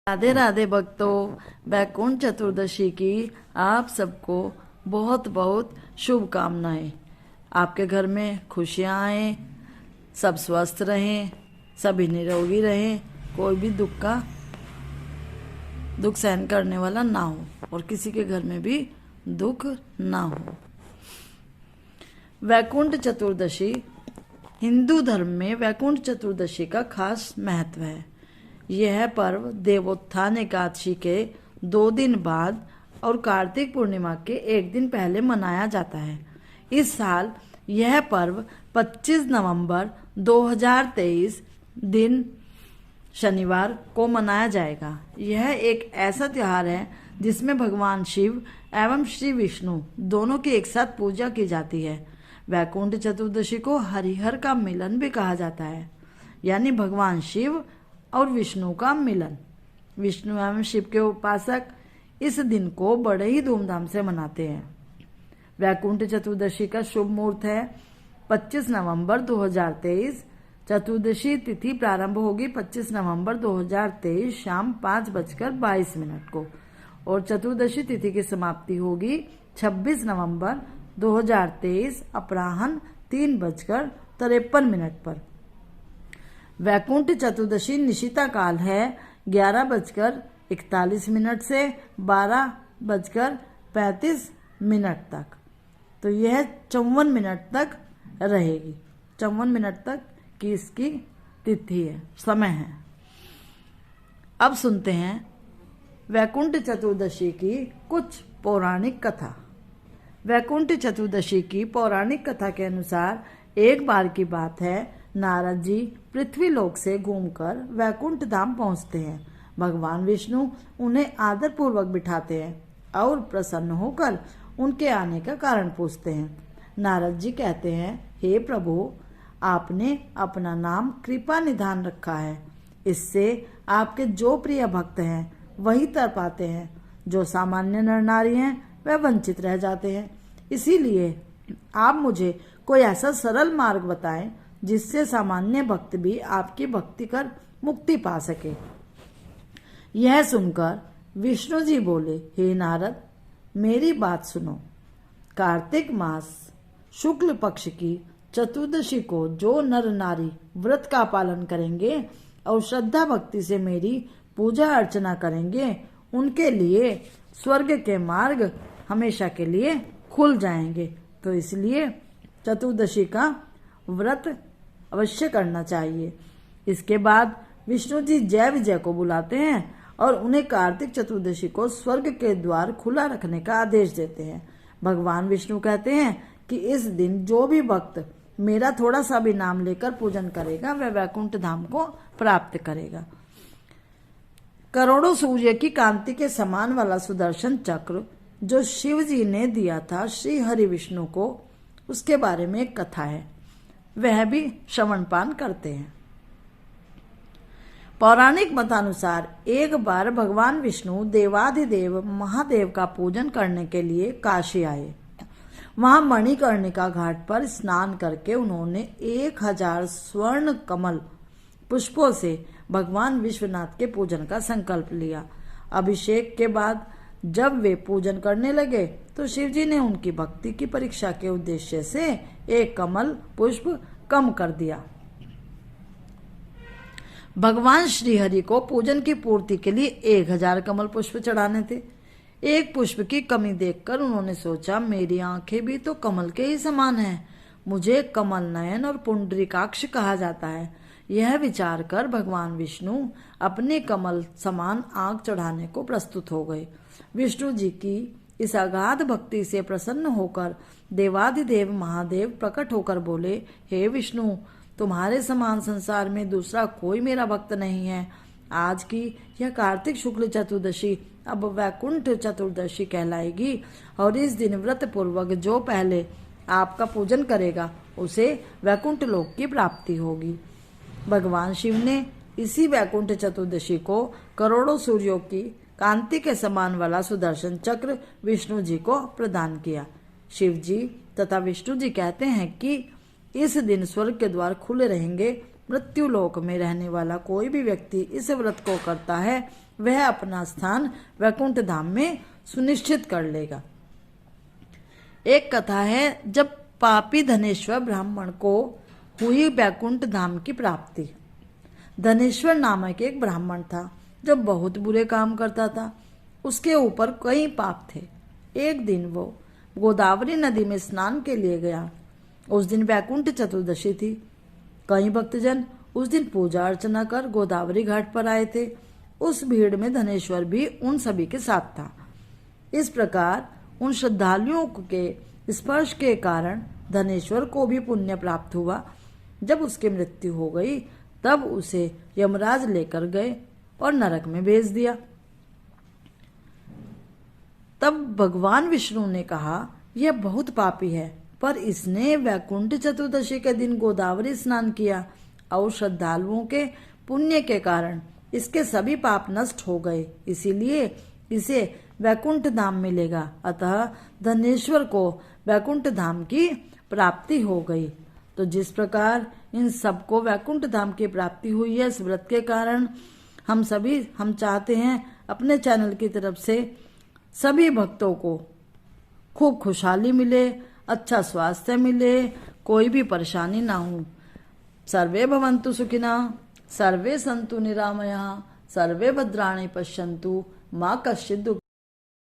राधे राधे भक्तों, वैकुंठ चतुर्दशी की आप सबको बहुत बहुत शुभकामनाएं। आपके घर में खुशियां आए, सब स्वस्थ रहें, सभी निरोगी रहें, कोई भी दुख सहन करने वाला ना हो और किसी के घर में भी दुख ना हो। वैकुंठ चतुर्दशी, हिंदू धर्म में वैकुंठ चतुर्दशी का खास महत्व है। यह पर्व देवोत्थान एकादशी के 2 दिन बाद और कार्तिक पूर्णिमा के 1 दिन पहले मनाया जाता है। इस साल यह पर्व 25 नवंबर 2023 दिन शनिवार को मनाया जाएगा। यह एक ऐसा त्योहार है जिसमें भगवान शिव एवं श्री विष्णु दोनों की एक साथ पूजा की जाती है। वैकुंठ चतुर्दशी को हरिहर का मिलन भी कहा जाता है, यानी भगवान शिव और विष्णु का मिलन। विष्णु एवं शिव के उपासक इस दिन को बड़े ही धूमधाम से मनाते हैं। वैकुंठ चतुर्दशी का शुभ मुहूर्त है 25 नवंबर 2023। चतुर्दशी तिथि प्रारंभ होगी 25 नवंबर 2023 शाम 5:22 को और चतुर्दशी तिथि की समाप्ति होगी 26 नवंबर 2023 अपराह्न 3:53 पर। वैकुंठ चतुर्दशी निशिता काल है 11:41 से 12:35 तक। तो यह 54 मिनट तक रहेगी। 54 मिनट तक की इसकी तिथि है, समय है। अब सुनते हैं वैकुंठ चतुर्दशी की कुछ पौराणिक कथा। वैकुंठ चतुर्दशी की पौराणिक कथा के अनुसार एक बार की बात है, नारद जी पृथ्वी लोक से घूमकर वैकुंठ धाम पहुंचते हैं। भगवान विष्णु उन्हें आदर पूर्वक बिठाते हैं और प्रसन्न होकर उनके आने का कारण पूछते हैं। नारद जी कहते हैं, हे प्रभु, आपने अपना नाम कृपा निधान रखा है। इससे आपके जो प्रिय भक्त हैं वही तर पाते हैं, जो सामान्य नर नारी हैं वह वंचित रह जाते हैं। इसीलिए आप मुझे कोई ऐसा सरल मार्ग बताएं जिससे सामान्य भक्त भी आपकी भक्ति कर मुक्ति पा सके। यह सुनकर विष्णु जी बोले, हे नारद, मेरी बात सुनो। कार्तिक मास शुक्ल पक्ष की चतुर्दशी को जो नर नारी व्रत का पालन करेंगे और श्रद्धा भक्ति से मेरी पूजा अर्चना करेंगे, उनके लिए स्वर्ग के मार्ग हमेशा के लिए खुल जाएंगे। तो इसलिए चतुर्दशी का व्रत अवश्य करना चाहिए। इसके बाद विष्णु जी जय विजय को बुलाते हैं और उन्हें कार्तिक चतुर्दशी को स्वर्ग के द्वार खुला रखने का आदेश देते हैं। भगवान विष्णु कहते हैं कि इस दिन जो भी भक्त मेरा थोड़ा सा भी नाम लेकर पूजन करेगा वह वैकुंठ धाम को प्राप्त करेगा। करोड़ों सूर्य की कांति के समान वाला सुदर्शन चक्र जो शिव जी ने दिया था श्री हरि विष्णु को, उसके बारे में एक कथा है, वह भी श्रवण पान करते हैं। पौराणिक मतानुसार एक बार भगवान विष्णु देवाधिदेव महादेव का पूजन करने के लिए काशी आए। वहां मणिकर्णिका घाट पर स्नान करके उन्होंने 1000 स्वर्ण कमल पुष्पों से भगवान विश्वनाथ के पूजन का संकल्प लिया। अभिषेक के बाद जब वे पूजन करने लगे तो शिवजी ने उनकी भक्ति की परीक्षा के उद्देश्य से एक कमल पुष्प कम कर दिया। भगवान श्रीहरि को पूजन की पूर्ति के लिए 1000 कमल पुष्प चढ़ाने थे। एक पुष्प की कमी देखकर उन्होंने सोचा, मेरी आंखें भी तो कमल के ही समान हैं, मुझे कमल नयन और पुंडरीकाक्ष कहा जाता है। यह विचार कर भगवान विष्णु अपने कमल समान आंख चढ़ाने को प्रस्तुत हो गए। विष्णु जी की इस अगाध भक्ति से प्रसन्न होकर देवाधिदेव महादेव प्रकट होकर बोले, हे विष्णु, तुम्हारे समान संसार में दूसरा कोई मेरा भक्त नहीं है। आज की यह कार्तिक शुक्ल चतुर्दशी अब वैकुंठ चतुर्दशी कहलाएगी और इस दिन व्रत पूर्वक जो पहले आपका पूजन करेगा उसे वैकुंठ लोक की प्राप्ति होगी। भगवान शिव ने इसी वैकुंठ चतुर्दशी को करोड़ों सूर्यों की कांति के समान वाला सुदर्शन चक्र विष्णु जी को प्रदान किया। शिव जी तथा विष्णु जी कहते हैं कि इस दिन स्वर्ग के द्वार खुले रहेंगे। मृत्यु लोक में रहने वाला कोई भी व्यक्ति इस व्रत को करता है वह अपना स्थान वैकुंठ धाम में सुनिश्चित कर लेगा। एक कथा है, जब पापी धनेश्वर ब्राह्मण को हुई वैकुंठ धाम की प्राप्ति। धनेश्वर नामक एक ब्राह्मण था जो बहुत बुरे काम करता था। उसके ऊपर कई पाप थे। एक दिन वो गोदावरी नदी में स्नान के लिए गया। उस दिन वैकुंठ चतुर्दशी थी। कई भक्तजन उस दिन पूजा अर्चना कर गोदावरी घाट पर आए थे। उस भीड़ में धनेश्वर भी उन सभी के साथ था। इस प्रकार उन श्रद्धालुओं के स्पर्श के कारण धनेश्वर को भी पुण्य प्राप्त हुआ। जब उसकी मृत्यु हो गई तब उसे यमराज लेकर गए और नरक में भेज दिया। तब भगवान विष्णु ने कहा, यह बहुत पापी है, पर इसने वैकुंठ चतुर्दशी के दिन गोदावरी स्नान किया और श्रद्धालुओं के पुण्य के कारण इसके सभी पाप नष्ट हो गए, इसीलिए इसे वैकुंठ धाम मिलेगा। अतः धनेश्वर को वैकुंठ धाम की प्राप्ति हो गई। तो जिस प्रकार इन सबको वैकुंठ धाम की प्राप्ति हुई है इस व्रत के कारण, हम चाहते हैं अपने चैनल की तरफ से सभी भक्तों को खूब खुशहाली मिले, अच्छा स्वास्थ्य मिले, कोई भी परेशानी ना हो। सर्वे भवन्तु सुखिनः, सर्वे सन्तु निरामयाः, सर्वे भद्राणि पश्यन्तु, मा कश्चित् दुःखम्।